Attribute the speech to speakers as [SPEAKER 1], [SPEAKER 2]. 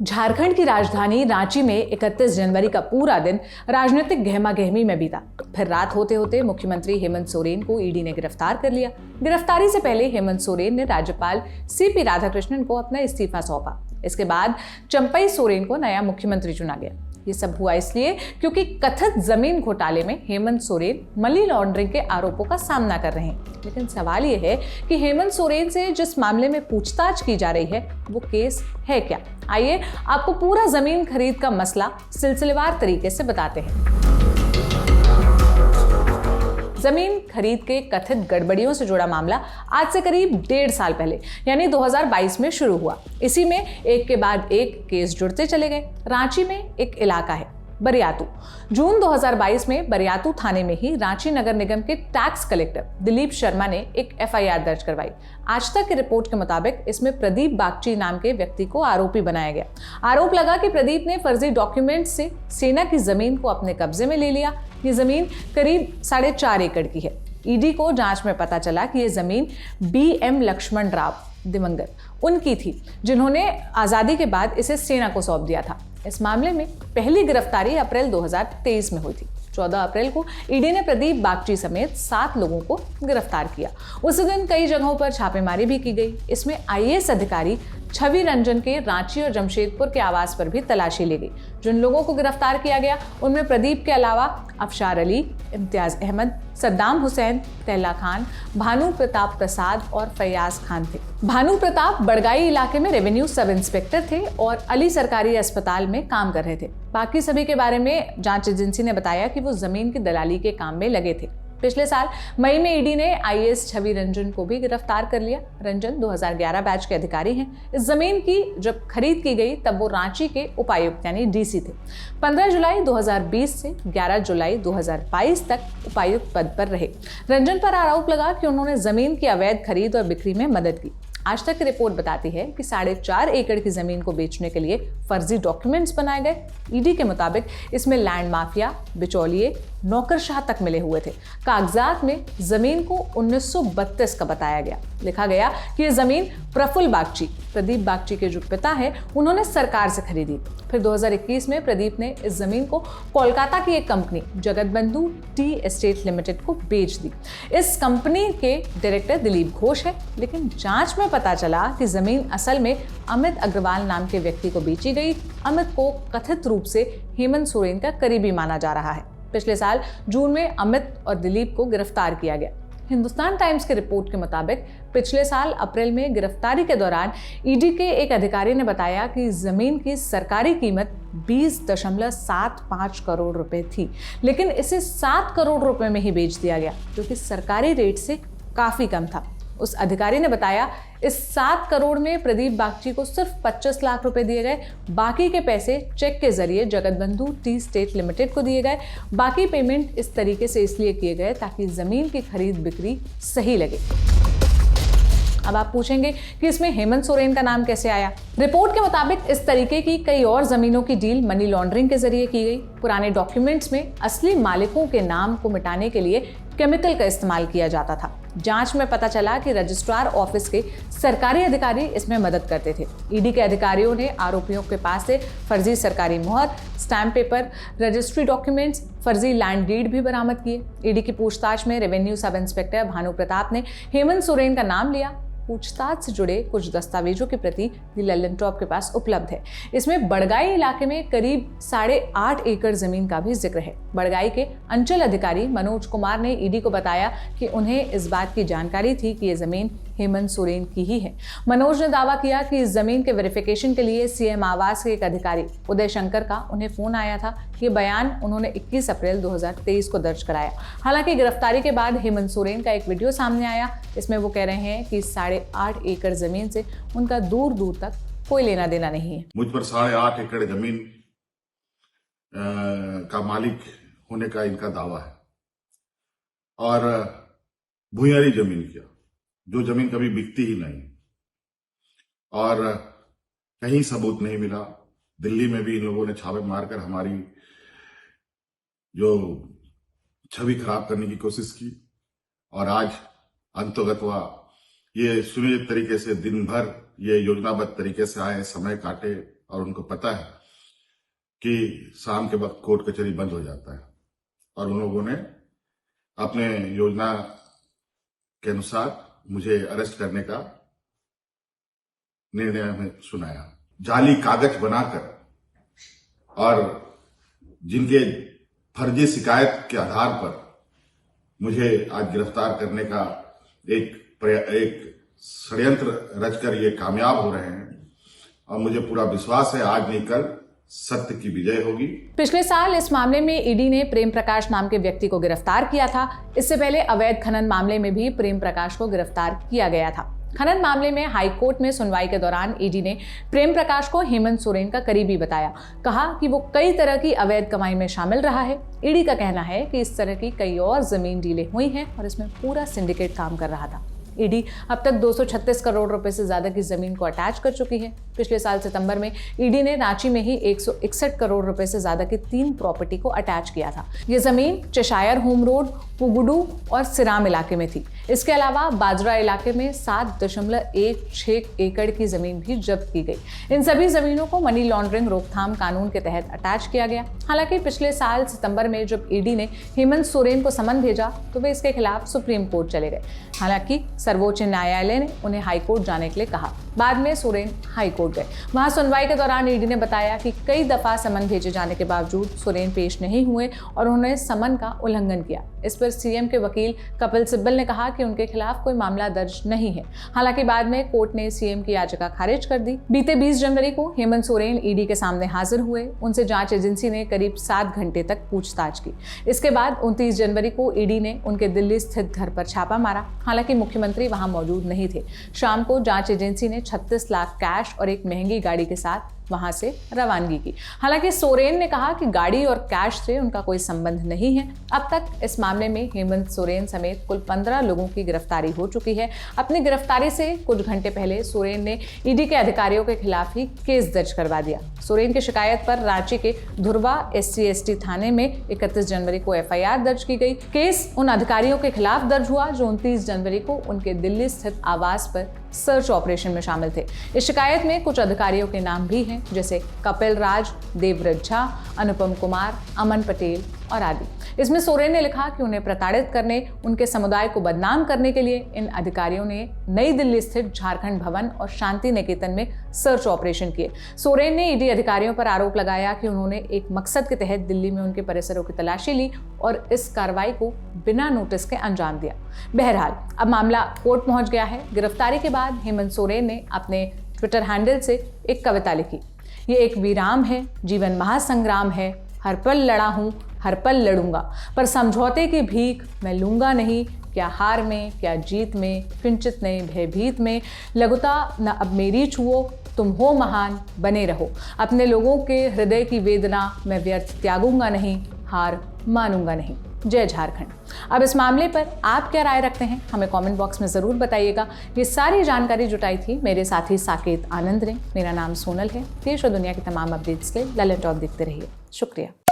[SPEAKER 1] झारखंड की राजधानी रांची में 31 जनवरी का पूरा दिन राजनीतिक गहमागहमी में बीता। फिर रात होते होते मुख्यमंत्री हेमंत सोरेन को ईडी ने गिरफ्तार कर लिया। गिरफ्तारी से पहले हेमंत सोरेन ने राज्यपाल सीपी राधाकृष्णन को अपना इस्तीफा सौंपा। इसके बाद चंपई सोरेन को नया मुख्यमंत्री चुना गया। ये सब हुआ इसलिए क्योंकि कथित जमीन घोटाले में हेमंत सोरेन मनी लॉन्ड्रिंग के आरोपों का सामना कर रहे हैं। लेकिन सवाल ये है कि हेमंत सोरेन से जिस मामले में पूछताछ की जा रही है वो केस है क्या। आइए आपको पूरा जमीन खरीद का मसला सिलसिलेवार तरीके से बताते हैं। जमीन खरीद के कथित गड़बड़ियों से जुड़ा मामला आज से करीब 1.5 साल पहले यानी 2022 में शुरू हुआ। इसी में एक के बाद एक केस जुड़ते चले गए। रांची में एक इलाका है बरियातू। जून 2022 में बरियातू थाने में ही रांची नगर निगम के टैक्स कलेक्टर दिलीप शर्मा ने एक एफआईआर दर्ज करवाई। आज तक की रिपोर्ट के मुताबिक इसमें प्रदीप बागची नाम के व्यक्ति को आरोपी बनाया गया। आरोप लगा कि प्रदीप ने फर्जी डॉक्यूमेंट से सेना की जमीन को अपने कब्जे में ले लिया। ये जमीन करीब 4.5 एकड़ की है। ईडी को जांच में पता चला कि ये जमीन BM लक्ष्मण राव दिवंगत उनकी थी, जिन्होंने आजादी के बाद इसे सेना को सौंप दिया था। इस मामले में पहली गिरफ्तारी अप्रैल 2023 में हुई थी। 14 अप्रैल को ईडी ने प्रदीप बागची समेत 7 लोगों को गिरफ्तार किया। उसी दिन कई जगहों पर छापेमारी भी की गई। इसमें IAS अधिकारी छवि रंजन के रांची और जमशेदपुर के आवास पर भी तलाशी ली गई। जिन लोगों को गिरफ्तार किया गया उनमें प्रदीप के अलावा अफशार अली, इम्तियाज अहमद, सद्दाम हुसैन, तहला खान, भानु प्रताप प्रसाद और फैयाज खान थे। भानु प्रताप बड़गाई इलाके में रेवेन्यू सब इंस्पेक्टर थे और अली सरकारी अस्पताल में काम कर रहे थे। बाकी सभी के बारे में जांच एजेंसी ने बताया कि वो जमीन की दलाली के काम में लगे थे। पिछले साल मई में ईडी ने IAS छवि रंजन को भी गिरफ्तार कर लिया। रंजन 2011 बैच के अधिकारी हैं। इस जमीन की जब खरीद की गई तब वो रांची के उपायुक्त यानी DC थे। 15 जुलाई 2020 से 11 जुलाई 2022 तक उपायुक्त पद पर रहे। रंजन पर आरोप लगा कि उन्होंने जमीन की अवैध खरीद और बिक्री में मदद की। आज तक की रिपोर्ट बताती है कि 4.5 एकड़ की जमीन को बेचने के लिए फर्जी डॉक्यूमेंट्स बनाए गए। ईडी के मुताबिक इसमें लैंड माफिया, बिचौलिए, नौकरशाह तक मिले हुए थे। कागजात में जमीन को 1932 का बताया गया। लिखा गया कि यह जमीन प्रफुल्ल बागची, प्रदीप बागची के जो पिता है, उन्होंने सरकार से खरीदी। फिर 2021 में प्रदीप ने इस जमीन को कोलकाता की एक company Jagatbandhu tea estate limited को बेच दी। इस कंपनी के डायरेक्टर दिलीप घोष है। लेकिन जांच में पता चला कि जमीन असल में अमित अग्रवाल नाम के व्यक्ति को बेची गई। अमित को कथित रूप से हेमंत सोरेन का करीबी माना जा रहा है। पिछले साल जून में अमित और दिलीप को गिरफ्तार किया गया। हिंदुस्तान टाइम्स की रिपोर्ट के मुताबिक पिछले साल अप्रैल में गिरफ्तारी के दौरान ईडी के एक अधिकारी ने बताया कि जमीन की सरकारी कीमत 20.75 करोड़ रुपए थी, लेकिन इसे 7 करोड़ रुपए में ही बेच दिया गया, जो कि सरकारी रेट से काफी कम था। उस अधिकारी ने बताया इस 7 करोड़ में प्रदीप बागची को सिर्फ 25 लाख रुपए दिए गए। बाकी के पैसे चेक के जरिए जगतबंधु टी स्टेट लिमिटेड को दिए गए। बाकी पेमेंट इस तरीके से इसलिए किए गए ताकि जमीन की खरीद बिक्री सही लगे। अब आप पूछेंगे कि इसमें हेमंत सोरेन का नाम कैसे आया। रिपोर्ट के मुताबिक इस तरीके की कई और जमीनों की डील मनी लॉन्ड्रिंग के जरिए की गई। पुराने डॉक्यूमेंट्स में असली मालिकों के नाम को मिटाने के लिए केमिकल का इस्तेमाल किया जाता था। जांच में पता चला कि रजिस्ट्रार ऑफिस के सरकारी अधिकारी इसमें मदद करते थे। ईडी के अधिकारियों ने आरोपियों के पास से फर्जी सरकारी मुहर, स्टैम्प पेपर, रजिस्ट्री डॉक्यूमेंट्स, फर्जी लैंड डीड भी बरामद किए। ईडी की पूछताछ में revenue sub inspector Bhanu Pratap ने हेमंत सोरेन का नाम लिया। पूछताछ से जुड़े कुछ दस्तावेजों की प्रति लल्लन टॉप के पास उपलब्ध है। इसमें बड़गाई इलाके में करीब 8.5 एकड़ जमीन का भी जिक्र है। बड़गाई के अंचल अधिकारी मनोज कुमार ने ईडी को बताया कि उन्हें इस बात की जानकारी थी कि यह जमीन हेमंत सोरेन की ही है। मनोज ने दावा किया कि इस जमीन के वेरिफिकेशन के लिए CM आवास के एक अधिकारी उदय शंकर का उन्हें फोन आया था। ये बयान उन्होंने 21 अप्रैल 2023 को दर्ज कराया। हालांकि गिरफ्तारी के बाद हेमंत सोरेन का एक वीडियो सामने आया। इसमें वो कह रहे हैं कि 8.5 एकड़ जमीन से उनका दूर दूर तक कोई लेना देना नहीं है।
[SPEAKER 2] मुझ पर 8.5 एकड़ जमीन का मालिक होने का इनका दावा है और भूयारी जमीन किया, जो जमीन कभी बिकती ही नहीं और कहीं सबूत नहीं मिला। दिल्ली में भी इन लोगों ने छापे मारकर हमारी जो छवि खराब करने की कोशिश की और आज अंतोगत्वा ये सुनियोजित तरीके से दिन भर ये योजनाबद्ध तरीके से आए, समय काटे और उनको पता है कि शाम के वक्त कोर्ट कचहरी बंद हो जाता है, और उन लोगों ने अपने योजना के अनुसार मुझे अरेस्ट करने का निर्णय हमें सुनाया। जाली कागज बनाकर और जिनके फर्जी शिकायत के आधार पर मुझे आज गिरफ्तार करने का एक षड्यंत्र रचकर ये कामयाब हो रहे हैं, और मुझे पूरा विश्वास है आज नहीं कल सत्य की विजय होगी।
[SPEAKER 1] पिछले साल इस मामले में ईडी ने प्रेम प्रकाश नाम के व्यक्ति को गिरफ्तार किया था। इससे पहले अवैध खनन मामले में भी प्रेम प्रकाश को गिरफ्तार किया गया था। खनन मामले में हाई कोर्ट में सुनवाई के दौरान ईडी ने प्रेम प्रकाश को हेमंत सोरेन का करीबी बताया। कहा कि वो कई तरह की अवैध कमाई में शामिल रहा है। ईडी का कहना है कि इस तरह की कई और जमीन डीलें हुई हैं और इसमें पूरा सिंडिकेट काम कर रहा था। ईडी अब तक 236 करोड़ रुपए से ज्यादा की जमीन को अटैच कर चुकी है। पिछले साल सितंबर में ईडी ने रांची में ही 161 करोड़ रुपए से ज्यादा की 3 प्रॉपर्टी को अटैच किया था। ये जमीन चेशायर होम रोड, पुगुडू और सिराम इलाके में थी। इसके अलावा बाजरा इलाके में 7.16 एकड़ की जमीन भी जब्त की गई। इन सभी जमीनों को मनी लॉन्ड्रिंग रोकथाम कानून के तहत अटैच किया गया। हालांकि पिछले साल सितंबर में जब ईडी ने हेमंत सोरेन को समन भेजा तो वे इसके खिलाफ सुप्रीम कोर्ट चले गए। हालांकि सर्वोच्च न्यायालय ने उन्हें हाई कोर्ट जाने के लिए कहा। बाद में सोरेन हाई कोर्ट गए। वहां सुनवाई के दौरान ईडी ने बताया कि कई दफा समन भेजे जाने के बावजूद सोरेन पेश नहीं हुए और उन्होंने समन का उल्लंघन किया। इस पर सीएम के वकील कपिल सिब्बल ने कहा कि उनके खिलाफ कोई मामला दर्ज नहीं है। हालांकि बाद में कोर्ट ने सीएम की याचिका खारिज कर दी। बीते 20 जनवरी को हेमंत सोरेन ईडी के सामने हाजिर हुए। उनसे जांच एजेंसी ने करीब 7 घंटे तक पूछताछ की। इसके बाद 29 जनवरी को ईडी ने उनके दिल्ली स्थित घर पर छापा मारा। हालांकि मुख्यमंत्री वहां मौजूद नहीं थे। शाम को जांच एजेंसी ने 36 लाख कैश और एक महंगी गाड़ी के साथ वहां से रवानगी की। हालांकि सोरेन ने कहा कि गाड़ी और कैश से उनका कोई संबंध नहीं है। अब तक इस मामले में हेमंत सोरेन समेत कुल 15 लोगों की गिरफ्तारी हो चुकी है। अपनी गिरफ्तारी से कुछ घंटे पहले सोरेन ने ईडी के अधिकारियों के खिलाफ ही केस दर्ज करवा दिया। सोरेन की शिकायत पर रांची के धुरवा SC/ST थाने में 31 जनवरी को FIR दर्ज की गई। केस उन अधिकारियों के खिलाफ दर्ज हुआ जो 29 जनवरी को उनके दिल्ली स्थित आवास पर सर्च ऑपरेशन में शामिल थे। इस शिकायत में कुछ अधिकारियों के नाम भी हैं, जैसे कपिल राज, देवव्रत झा, अनुपम कुमार, अमन पटेल और आदि। इसमें सोरेन ने लिखा कि उन्हें प्रताड़ित करने, उनके समुदाय को बदनाम करने के लिए इन अधिकारियों ने नई दिल्ली स्थित झारखंड भवन और शांति निकेतन में सर्च ऑपरेशन किए। सोरेन ने ईडी अधिकारियों पर आरोप लगाया कि उन्होंने एक मकसद के तहत दिल्ली में उनके परिसरों की तलाशी ली और इस कार्रवाई को बिना नोटिस के अंजाम दिया। बहरहाल अब मामला कोर्ट पहुंच गया है। गिरफ्तारी के बाद हेमंत सोरेन ने अपने ट्विटर हैंडल से एक कविता लिखी। ये एक विराम है, जीवन महासंग्राम है, हर पल लड़ा हूँ, हर पल लड़ूंगा, पर समझौते की भीख मैं लूंगा नहीं। क्या हार में, क्या जीत में, किंचित नहीं भयभीत में, लघुता न अब मेरी छुओ, तुम हो महान, बने रहो। अपने लोगों के हृदय की वेदना मैं व्यर्थ त्यागूंगा नहीं, हार मानूंगा नहीं। जय झारखंड। अब इस मामले पर आप क्या राय रखते हैं, हमें कमेंट बॉक्स में ज़रूर बताइएगा। ये सारी जानकारी जुटाई थी मेरे साथी साकेत आनंद ने। मेरा नाम सोनल है। देश और दुनिया की तमाम अपडेट्स के लिए ललन टॉप देखते रहिए। शुक्रिया।